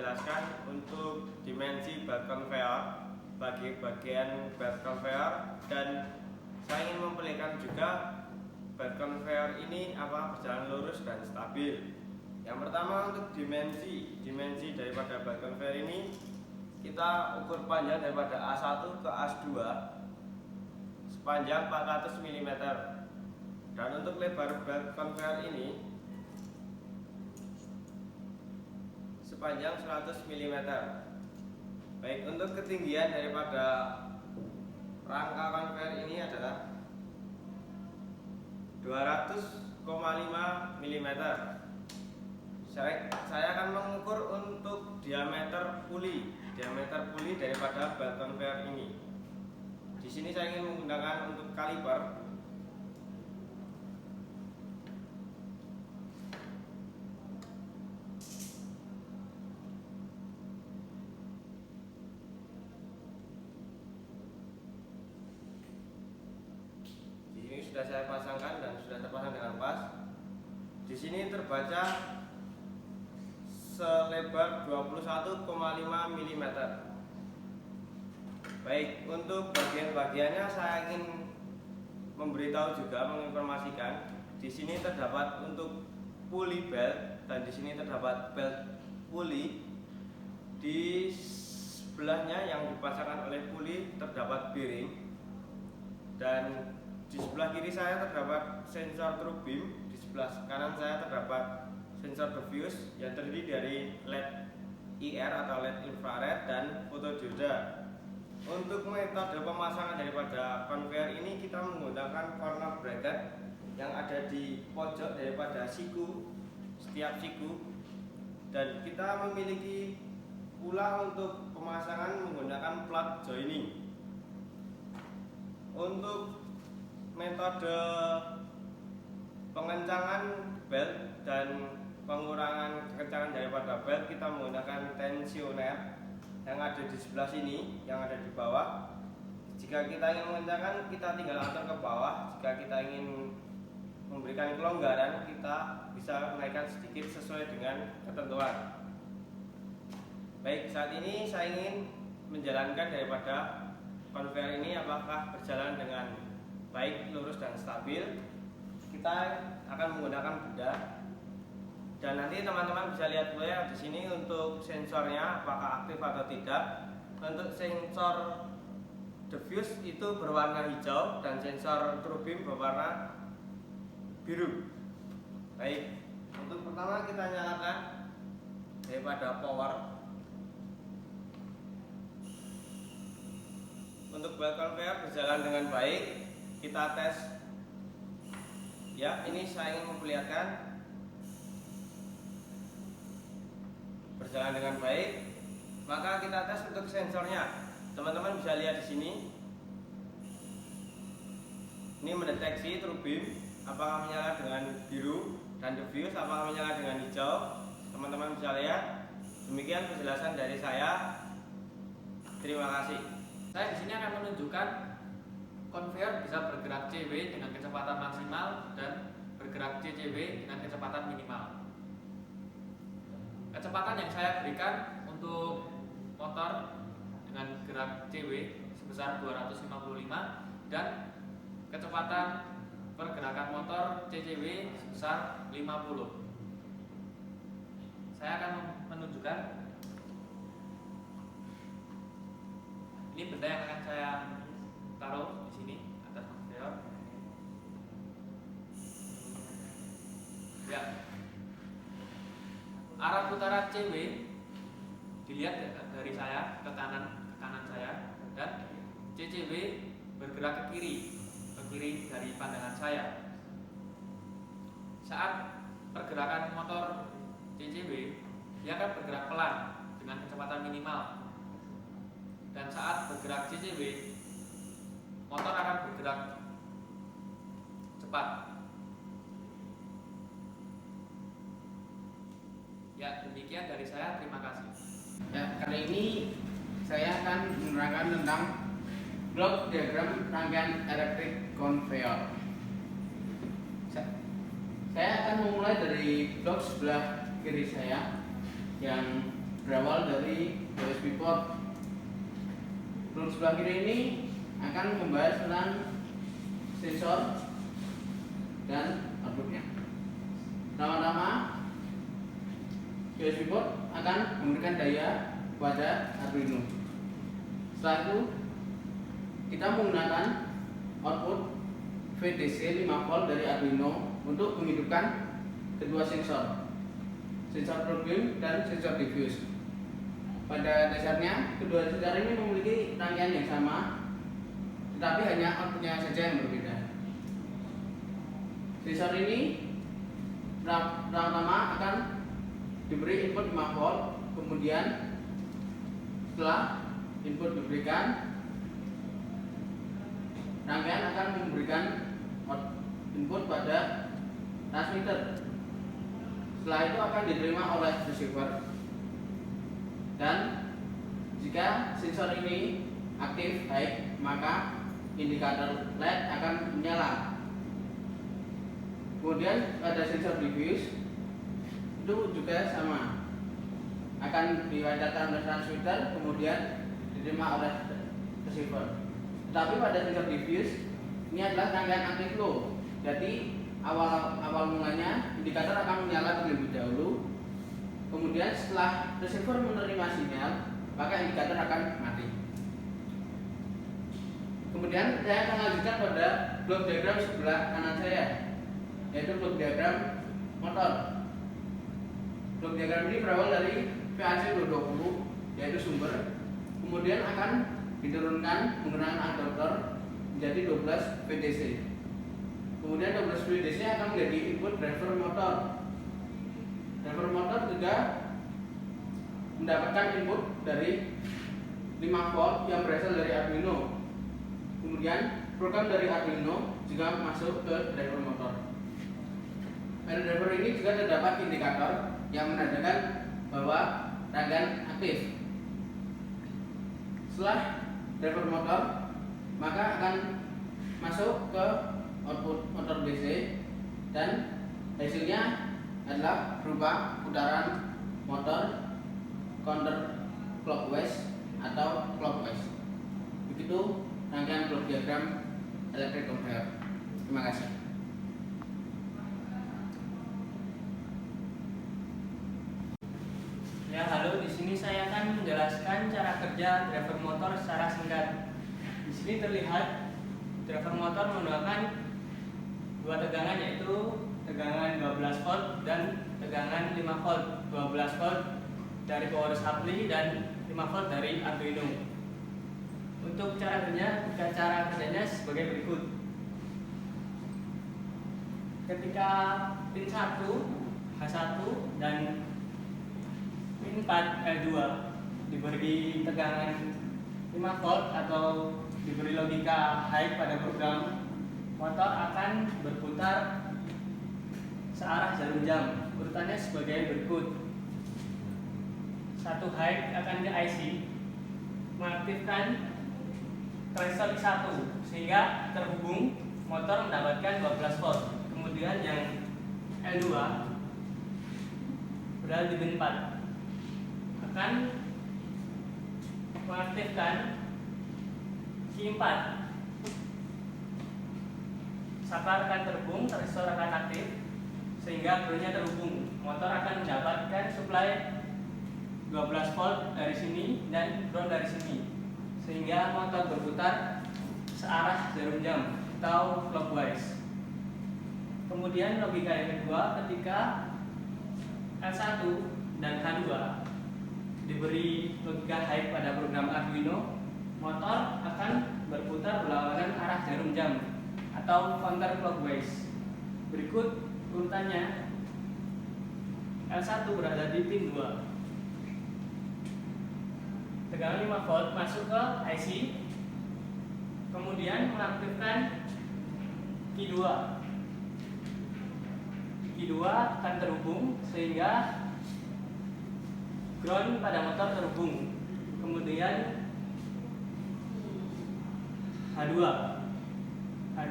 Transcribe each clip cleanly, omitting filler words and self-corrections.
menjelaskan untuk dimensi belt conveyor, bagi bagian belt conveyor, dan saya ingin memperlihatkan juga belt conveyor ini berjalan lurus dan stabil. Yang pertama untuk dimensi daripada belt conveyor ini kita ukur panjang daripada A1 ke A2 sepanjang 400 mm, dan untuk lebar belt conveyor ini sepanjang 100 mm. Baik, untuk ketinggian daripada rangka conveyor ini adalah 200,5 mm. Saya akan mengukur untuk diameter puli daripada belt conveyor ini. Di sini saya ingin menggunakan untuk kaliper. Sudah saya pasangkan dan sudah terpasang dengan pas. Di sini terbaca selebar 21,5 mm. Baik, untuk bagian-bagiannya saya ingin memberitahu juga, menginformasikan. Di sini terdapat untuk puli belt dan di sini terdapat belt puli. Di sebelahnya yang dipasangkan oleh puli terdapat bearing, dan di sebelah kiri saya terdapat sensor true beam, di sebelah kanan saya terdapat sensor diffuse yang terdiri dari LED IR atau LED infrared dan fotodioda. Untuk metode pemasangan daripada conveyor ini kita menggunakan corner bracket yang ada di pojok daripada setiap siku, dan kita memiliki pula untuk pemasangan menggunakan plat joining. Untuk metode pengencangan belt dan pengurangan kekencangan daripada belt kita menggunakan tensioner yang ada di sebelah sini, yang ada di bawah. Jika kita ingin mengencangkan, kita tinggal atur ke bawah. Jika kita ingin memberikan kelonggaran, kita bisa menaikkan sedikit sesuai dengan ketentuan. Baik, saat ini saya ingin menjalankan daripada conveyor ini apakah berjalan dengan baik, lurus dan stabil. Kita akan menggunakan bedah, dan nanti teman-teman bisa lihat pula di sini untuk sensornya apakah aktif atau tidak. Untuk sensor diffuse itu berwarna hijau dan sensor true beam berwarna biru. Baik, untuk pertama kita nyalakan daripada power. Untuk belt conveyor berjalan dengan baik. Kita tes. Ya, ini saya ingin memperlihatkan berjalan dengan baik. Maka kita tes untuk sensornya. Teman-teman bisa lihat di sini. Ini mendeteksi true beam apakah menyala dengan biru, dan diffuse apakah menyala dengan hijau. Teman-teman bisa lihat. Demikian penjelasan dari saya. Terima kasih. Saya di sini akan menunjukkan conveyor bisa bergerak CW dengan kecepatan maksimal dan bergerak CCW dengan kecepatan minimal. Kecepatan yang saya berikan untuk motor dengan gerak CW sebesar 255 dan kecepatan pergerakan motor CCW sebesar 50. Saya akan menunjukkan. Ini benda yang akan saya taruh di sini atas conveyor. Ya. Arah putaran CW dilihat dari saya ke kanan saya, dan CCW bergerak ke kiri dari pandangan saya. Saat pergerakan motor CCW, dia akan bergerak pelan dengan kecepatan minimal. Dan saat bergerak CCW, motor akan bergerak cepat. Ya, demikian dari saya. Terima kasih. Ya, kali ini saya akan menerangkan tentang blok diagram rangkaian elektrik conveyor. Saya akan memulai dari blok sebelah kiri saya yang berawal dari USB port. Blok sebelah kiri ini akan membahas tentang sensor dan outputnya. Pertama-tama, USB port akan memberikan daya pada Arduino. Setelah itu, kita menggunakan output VDC 5 volt dari Arduino untuk menghidupkan kedua sensor probe beam dan sensor diffuse. Pada dasarnya, kedua sensor ini memiliki rangkaian yang sama, tetapi hanya outputnya saja yang berbeda. Sensor ini pertama akan diberi input 5 volt, kemudian setelah input diberikan, rangkaian akan memberikan input pada transmitter. Setelah itu akan diterima oleh receiver, dan jika sensor ini aktif baik, maka indikator LED akan menyala. Kemudian pada sensor diffuse itu juga sama, akan dipancarkan oleh transmitter, kemudian diterima oleh receiver. Tetapi pada sensor diffuse ini adalah rangkaian aktif low, jadi awal mulanya indikator akan menyala terlebih dahulu, kemudian setelah receiver menerima sinyal, maka indikator akan mati. Kemudian saya akan lanjutkan pada blok diagram sebelah kanan saya, yaitu blok diagram motor. Blok diagram ini berawal dari VAC 220, yaitu sumber, kemudian akan diturunkan menggunakan adapter menjadi 12 VDC. Kemudian 12 VDC akan menjadi input driver motor. Driver motor juga mendapatkan input dari 5 volt yang berasal dari Arduino. Kemudian program dari Arduino juga masuk ke driver motor. Pada driver ini juga terdapat indikator yang menandakan bahwa rangkaian aktif. Setelah driver motor, maka akan masuk ke output motor DC, dan hasilnya adalah berupa putaran motor counter clockwise atau clockwise. Begitu rangkaian blok diagram elektrik conveyor. Terima kasih. Ya, halo. Di sini saya akan menjelaskan cara kerja driver motor secara singkat. Di sini terlihat driver motor menggunakan dua tegangan, yaitu tegangan 12 volt dan tegangan 5 volt. 12 volt dari power supply dan 5 volt dari Arduino. Untuk cara kerjanya sebagai berikut. Ketika pin 1, H1 dan pin 4 L2 diberi tegangan 5 volt atau diberi logika high pada program, motor akan berputar searah jarum jam. Urutannya sebagai berikut. 1 high akan ke IC, mengaktifkan transistor I1 sehingga terhubung, motor mendapatkan 12 volt. Kemudian yang L2 berada di pin 4 akan mengaktifkan Q4. Saklar akan terhubung, transistor akan aktif sehingga groundnya terhubung. Motor akan mendapatkan supply 12 volt dari sini dan ground dari sini, sehingga motor berputar searah jarum jam atau clockwise. Kemudian logika yang kedua, ketika L1 dan H2 diberi logika high pada program Arduino, motor akan berputar berlawanan arah jarum jam atau counter clockwise. Berikut urutannya. L1 berada di pin 2. Tegangan 5 volt masuk ke IC, kemudian mengaktifkan Q2. Q2 akan terhubung sehingga ground pada motor terhubung. Kemudian H2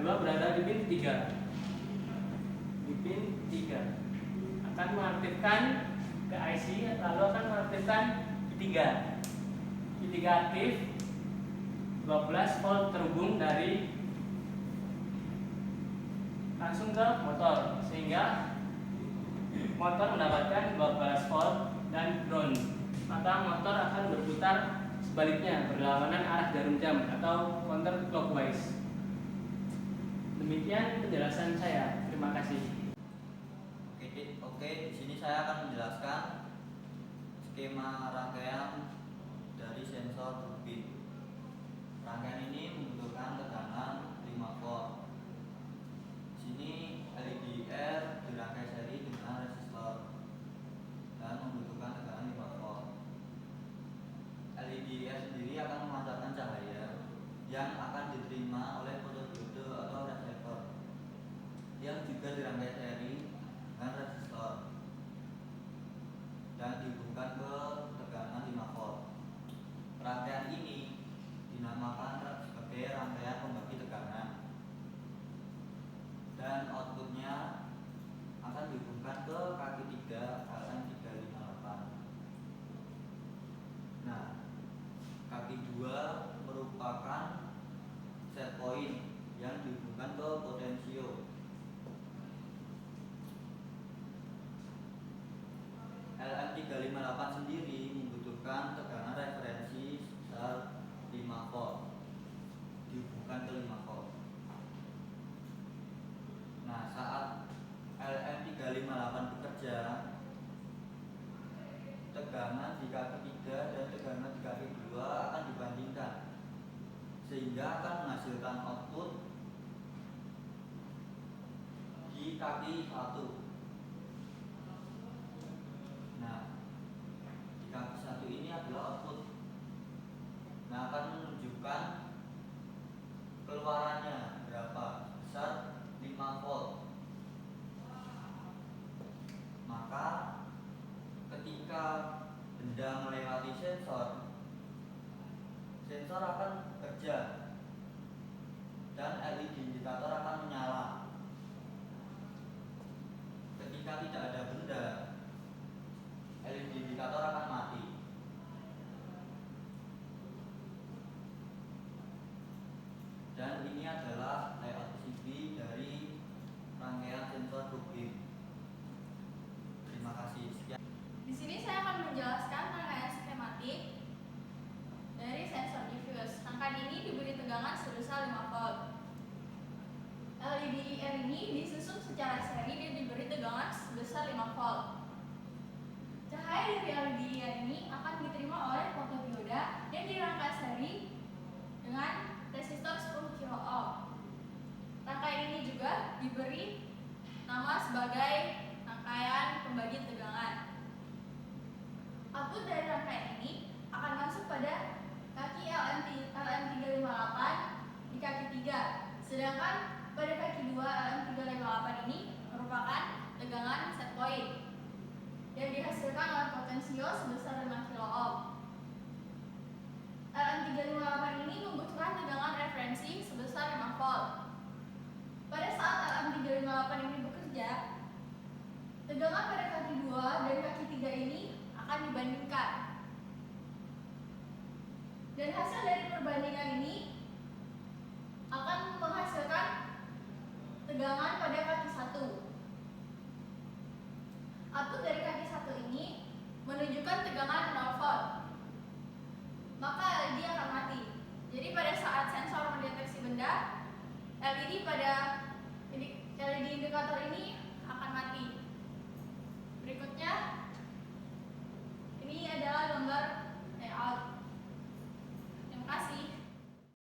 berada di pin 3. Di pin 3 akan mengaktifkan ke IC, lalu akan mengaktifkan Q3 aktif, 12 volt terhubung dari langsung ke motor, sehingga motor mendapatkan 12 volt dan ground. Maka motor akan berputar sebaliknya, berlawanan arah jarum jam atau counter clockwise. Demikian penjelasan saya. Terima kasih. Oke, di sini saya akan menjelaskan skema rangkaian dari sensor turbin. Rangkaian ini membutuhkan tegangan 5 volt. Di sini LED R dirangkai seri dengan resistor dan membutuhkan tegangan 5 volt. LED R sendiri akan memancarkan cahaya yang akan diterima oleh fotodiode atau reflektor yang juga dirangkai seri dengan resistor dan dihubungkan ke tegangan 5 volt. Rangkaian ini dinamakan sebagai rangkaian pembagi tegangan dan outputnya akan dihubungkan ke kaki 3 LM358. Nah, kaki 2 merupakan set point yang dihubungkan ke potensio. LM358 sendiri membutuhkan tegangan referensi sebesar 5 volt dihubungkan ke 5 volt. Nah, saat LM358 bekerja, tegangan di kaki 3 dan tegangan di kaki 2 akan dibandingkan sehingga akan menghasilkan output di kaki 1. Nah, di kaki 1 ini adalah output. Nah, akan menunjukkan keluarannya berapa, besar 5 volt. Maka ketika benda melewati sensor akan bekerja dan LED indikator akan menyala. Ketika tidak ada benda, LED indikator akan mati. Dan ini adalah layout PCB dari rangkaian sensor turbin. Terima kasih. Sekian. Di sini saya akan menjelaskan rangkaian skematik dari sensor diffuse. Rangkaian ini diberi tegangan sebesar 5 volt. LED IR ini disusun secara seri dan diberi tegangan sebesar 5 volt. Cahaya dari LED IR ini akan diterima oleh fotodioda yang dirangkai seri dengan resistor 10 kilo-ohm. Rangkaian ini juga diberi nama sebagai rangkaian pembagi tegangan. Output dari rangkaian ini akan masuk pada kaki LM358 di kaki 3, sedangkan pada kaki 2 LM358 ini merupakan tegangan set point yang dihasilkan oleh potensio sebesar 5 kilo-ohm. LM358 ini membutuhkan tegangan referensi sebesar 5 volt. Pada saat LM358 ini bekerja, tegangan pada kaki 2 dan kaki 3 ini akan dibandingkan. Dan hasil dari perbandingan ini akan menghasilkan tegangan pada kaki 1. Output dari kaki 1 ini menunjukkan tegangan 0 volt. Maka LED akan mati. Jadi pada saat sensor mendeteksi benda, LED indikator ini akan mati. Berikutnya